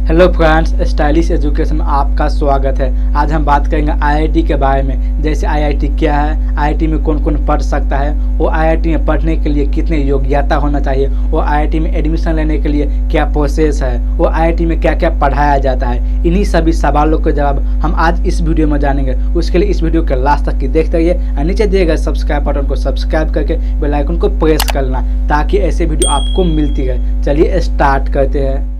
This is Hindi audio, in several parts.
हेलो फ्रेंड्स, स्टाइलिश एजुकेशन में आपका स्वागत है। आज हम बात करेंगे आईआईटी के बारे में। जैसे आईआईटी क्या है, आईआईटी में कौन कौन पढ़ सकता है, वो आईआईटी में पढ़ने के लिए कितने योग्यता होना चाहिए, वो आईआईटी में एडमिशन लेने के लिए क्या प्रोसेस है, वो आईआईटी में क्या क्या पढ़ाया जाता है। इन्हीं सभी सवालों के जवाब हम आज इस वीडियो में जानेंगे। उसके लिए इस वीडियो के लास्ट तक की देखते रहिए और नीचे दिए गए सब्सक्राइब बटन को सब्सक्राइब करके बेल आइकन को प्रेस करना ताकि ऐसे वीडियो आपको मिलती रहे। चलिए स्टार्ट करते हैं।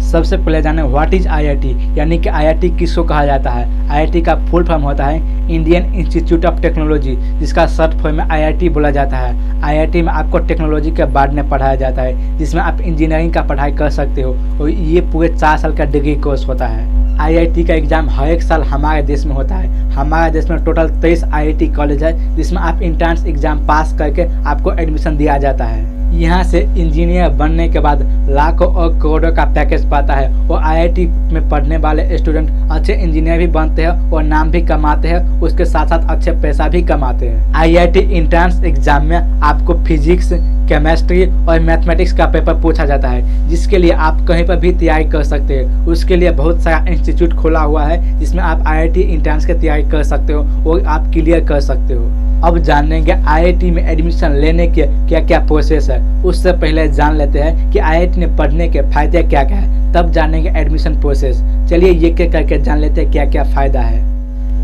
सबसे पहले जाने व्हाट इज आईआईटी, यानी कि आईआईटी किसको कहा जाता है। आईआईटी का फुल फॉर्म होता है इंडियन इंस्टीट्यूट ऑफ टेक्नोलॉजी, जिसका शॉर्ट फॉर्म में आईआईटी बोला जाता है। आईआईटी में आपको टेक्नोलॉजी के बारे में पढ़ाया जाता है, जिसमें आप इंजीनियरिंग का पढ़ाई कर सकते हो और ये पूरे 4 साल का डिग्री कोर्स होता है। आईआईटी का एग्जाम हर एक साल हमारे देश में होता है। हमारे देश में टोटल 23 आईआईटी कॉलेज है, जिसमें आप इंट्रेंस एग्जाम पास करके आपको एडमिशन दिया जाता है। यहाँ से इंजीनियर बनने के बाद लाखों और करोड़ों का पैकेज पाता है और आईआईटी में पढ़ने वाले स्टूडेंट अच्छे इंजीनियर भी बनते हैं और नाम भी कमाते हैं, उसके साथ साथ अच्छे पैसा भी कमाते हैं। आईआईटी इंट्रेंस एग्जाम में आपको फिजिक्स, केमिस्ट्री और मैथमेटिक्स का पेपर पूछा जाता है, जिसके लिए आप कहीं पर भी तैयारी कर सकते हैं। उसके लिए बहुत सारा इंस्टीट्यूट खोला हुआ है, जिसमें आप आईआईटी इंट्रेंस की तैयारी कर सकते हो और आप क्लियर कर सकते हो। अब जानेंगे आईआईटी में एडमिशन लेने के क्या क्या प्रोसेस है। उससे पहले जान लेते हैं कि आईआईटी में पढ़ने के फायदे क्या क्या है, तब जानेंगे एडमिशन प्रोसेस। चलिए ये क्या करके जान लेते हैं क्या क्या फायदा है।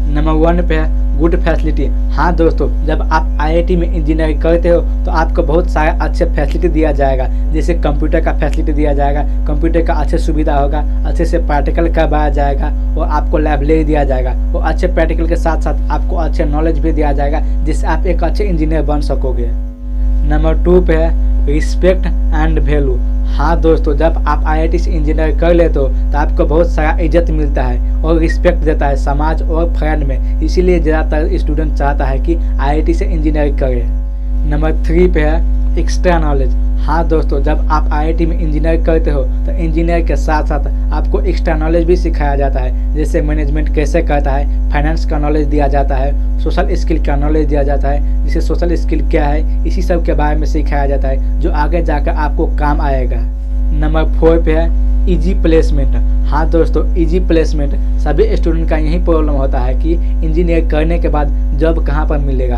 नंबर 1 पे है गुड फैसिलिटी। हाँ दोस्तों, जब आप आईआईटी में इंजीनियरिंग करते हो तो आपको बहुत सारे अच्छे फैसिलिटी दिया जाएगा। जैसे कंप्यूटर का फैसिलिटी दिया जाएगा, कंप्यूटर का अच्छे सुविधा होगा, अच्छे से प्रैक्टिकल करवाया जाएगा और आपको लाइब्रेरी दिया जाएगा और अच्छे प्रैक्टिकल के साथ साथ आपको अच्छे नॉलेज भी दिया जाएगा, जिससे आप एक अच्छे इंजीनियर बन सकोगे। नंबर 2 पे है रिस्पेक्ट एंड वैल्यू। हाँ दोस्तों, जब आप आईआईटी से इंजीनियर कर लेते हो तो आपको बहुत सारा इज्जत मिलता है और रिस्पेक्ट देता है समाज और फ्रेंड में। इसीलिए ज़्यादातर स्टूडेंट चाहता है कि आईआईटी से इंजीनियरिंग करे। नंबर 3 पे है एक्स्ट्रा नॉलेज। हाँ दोस्तों, जब आप आईआईटी में इंजीनियर करते हो तो इंजीनियर के साथ साथ आपको एक्स्ट्रा नॉलेज भी सिखाया जाता है। जैसे मैनेजमेंट कैसे करता है, फाइनेंस का नॉलेज दिया जाता है, सोशल स्किल का नॉलेज दिया जाता है। जिसे सोशल स्किल क्या है, इसी सब के बारे में सिखाया जाता है, जो आगे जाकर आपको काम आएगा। नंबर 4 पे है इजी प्लेसमेंट। हाँ दोस्तों, इजी प्लेसमेंट सभी स्टूडेंट का यही प्रॉब्लम होता है कि इंजीनियर करने के बाद जॉब कहाँ पर मिलेगा,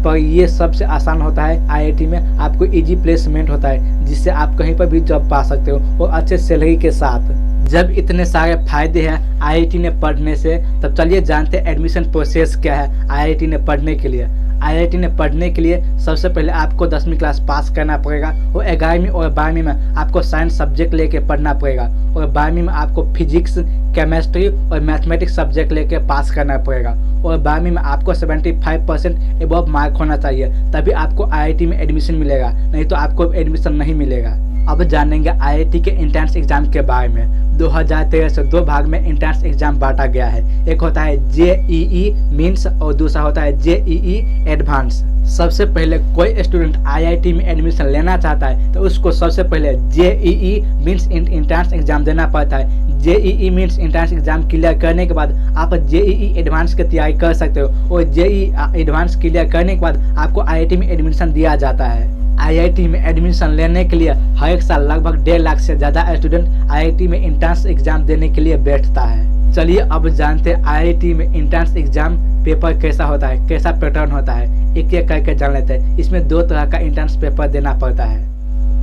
पर ये सबसे आसान होता है। आईआईटी में आपको इजी प्लेसमेंट होता है, जिससे आप कहीं पर भी जॉब पा सकते हो और अच्छे सैलरी के साथ। जब इतने सारे फायदे हैं आईआईटी में पढ़ने से, तब चलिए जानते हैं एडमिशन प्रोसेस क्या है आईआईटी में पढ़ने के लिए। आईआईटी में पढ़ने के लिए सबसे पहले आपको 10वीं क्लास पास करना पड़ेगा और 11वीं और 12वीं में आपको साइंस सब्जेक्ट लेके पढ़ना पड़ेगा और 12वीं में आपको फिजिक्स, केमिस्ट्री और मैथमेटिक्स सब्जेक्ट लेके पास करना पड़ेगा और 12वीं में आपको 75% एबव मार्क होना चाहिए, तभी आपको आईआईटी में एडमिशन मिलेगा, नहीं तो आपको एडमिशन नहीं मिलेगा। अब जानेंगे आईआईटी के एंट्रेंस एग्जाम के बारे में। 2013 से 2 भाग में एंट्रेंस एग्जाम बांटा गया है। एक होता है जेईई मीन्स और दूसरा होता है जेईई एडवांस। सबसे पहले कोई स्टूडेंट आईआईटी में एडमिशन लेना चाहता है तो उसको सबसे पहले जेईई मीन्स एंट्रेंस एग्जाम देना पड़ता है। JEE means entrance exam clear करने के बाद आप जेईई एडवांस की तैयारी कर सकते हो और जेईई एडवांस क्लियर करने के बाद आपको आईआईटी में एडमिशन दिया जाता है। आईआईटी में एडमिशन लेने के लिए हर एक साल लगभग 1.5 लाख से ज़्यादा स्टूडेंट आईआईटी में एंट्रेंस एग्जाम देने के लिए बैठता है। चलिए अब जानते हैं आईआईटी में एंट्रेंस एग्जाम पेपर कैसा होता है, कैसा पैटर्न होता है, एक एक करके जान लेते हैं। इसमें 2 तरह का एंट्रेंस पेपर देना पड़ता है।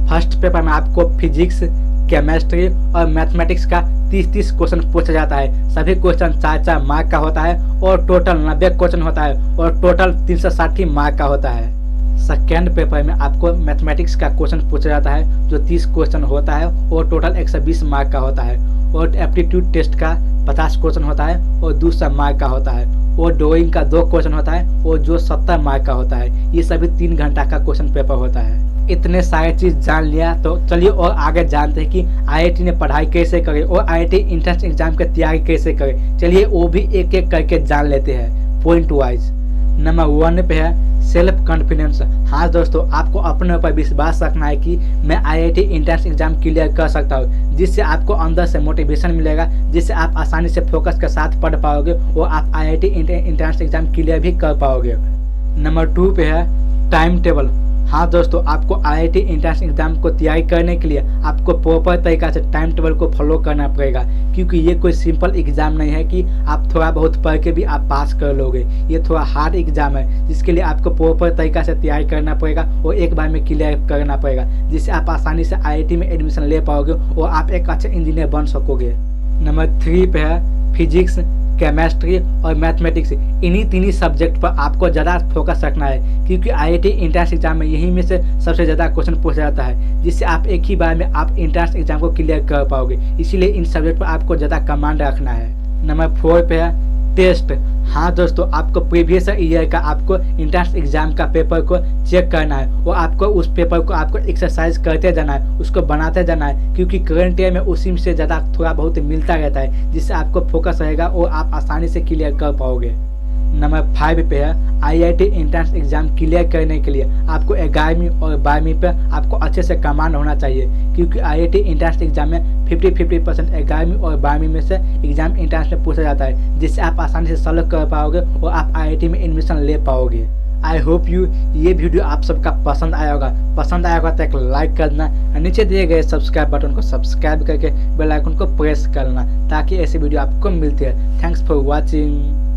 फर्स्ट पेपर में आपको फिजिक्स, केमिस्ट्री और मैथमेटिक्स का 30 क्वेश्चन पूछा जाता है। सभी क्वेश्चन 4 मार्क का होता है और टोटल 90 क्वेश्चन होता है और टोटल 360 मार्क का होता है। सेकेंड पेपर में आपको मैथमेटिक्स का क्वेश्चन पूछा जाता है, जो 30 क्वेश्चन होता है और टोटल 120 मार्क का होता है और एप्टीट्यूड टेस्ट का 50 क्वेश्चन होता है और 200 मार्क का होता है और ड्राइंग का 2 क्वेश्चन होता है और जो 70 मार्क का होता है। ये सभी 3 घंटा का क्वेश्चन पेपर होता है। इतने सारे चीज जान लिया तो चलिए और आगे जानते हैं कि आईआईटी में पढ़ाई कैसे करें और आईआईटी एंट्रेंस एग्जाम की तैयारी कैसे करें। चलिए वो भी एक एक करके जान लेते हैं पॉइंट वाइज। नंबर 1 पे है सेल्फ कॉन्फिडेंस। हाँ दोस्तों, आपको अपने ऊपर विश्वास रखना है कि मैं आईआईटी एंट्रेंस एग्जाम क्लियर कर सकता हूँ, जिससे आपको अंदर से मोटिवेशन मिलेगा, जिससे आप आसानी से फोकस के साथ पढ़ पाओगे और आप आईआईटी एंट्रेंस एग्जाम क्लियर भी कर पाओगे। नंबर 2 पे है टाइम टेबल। हाँ दोस्तों, आपको आईआईटी एंट्रेंस एग्जाम को तैयारी करने के लिए आपको प्रॉपर तरीका से टाइम टेबल को फॉलो करना पड़ेगा, क्योंकि ये कोई सिंपल एग्जाम नहीं है कि आप थोड़ा बहुत पढ़ के भी आप पास कर लोगे। ये थोड़ा हार्ड एग्जाम है, जिसके लिए आपको प्रॉपर तरीका से तैयारी करना पड़ेगा और एक बार में क्लियर करना पड़ेगा, जिससे आप आसानी से आईआईटी में एडमिशन ले पाओगे और आप एक अच्छे इंजीनियर बन सकोगे। नंबर 3 पे है फिजिक्स, केमिस्ट्री और मैथमेटिक्स। इन्हीं तीनों सब्जेक्ट पर आपको ज़्यादा फोकस रखना है, क्योंकि आईआईटी एंट्रेंस एग्जाम में यही में से सबसे ज़्यादा क्वेश्चन पूछा जाता है, जिससे आप एक ही बार में आप एंट्रेंस एग्जाम को क्लियर कर पाओगे। इसीलिए इन सब्जेक्ट पर आपको ज़्यादा कमांड रखना है। नंबर 4 पे है टेस्ट। हाँ दोस्तों, आपको प्रीवियस ईयर का आपको एंट्रेंस एग्जाम का पेपर को चेक करना है और आपको उस पेपर को आपको एक्सरसाइज करते जाना है, उसको बनाते जाना है, क्योंकि करंट ईयर में उसी से ज़्यादा थोड़ा बहुत मिलता रहता है, जिससे आपको फोकस रहेगा और आप आसानी से क्लियर कर पाओगे। नंबर 5 पे है आईआईटी एंट्रेंस एग्जाम क्लियर करने के लिए आपको 11वीं और 12वीं पे आपको अच्छे से कमांड होना चाहिए, क्योंकि आईआईटी एंट्रेंस एग्जाम में 50% 11वीं और 12वीं में से एग्जाम एंट्रेंस में पूछा जाता है, जिससे आप आसानी से सॉल्व कर पाओगे और आप आईआईटी में एडमिशन ले पाओगे। आई होप ये वीडियो आप सबका पसंद आया होगा तो एक लाइक कर देना, नीचे दिए गए सब्सक्राइब बटन को सब्सक्राइब करके बेल आइकन को प्रेस कर लेना, ताकि ऐसे वीडियो आपको मिलती है। Thanks for watching.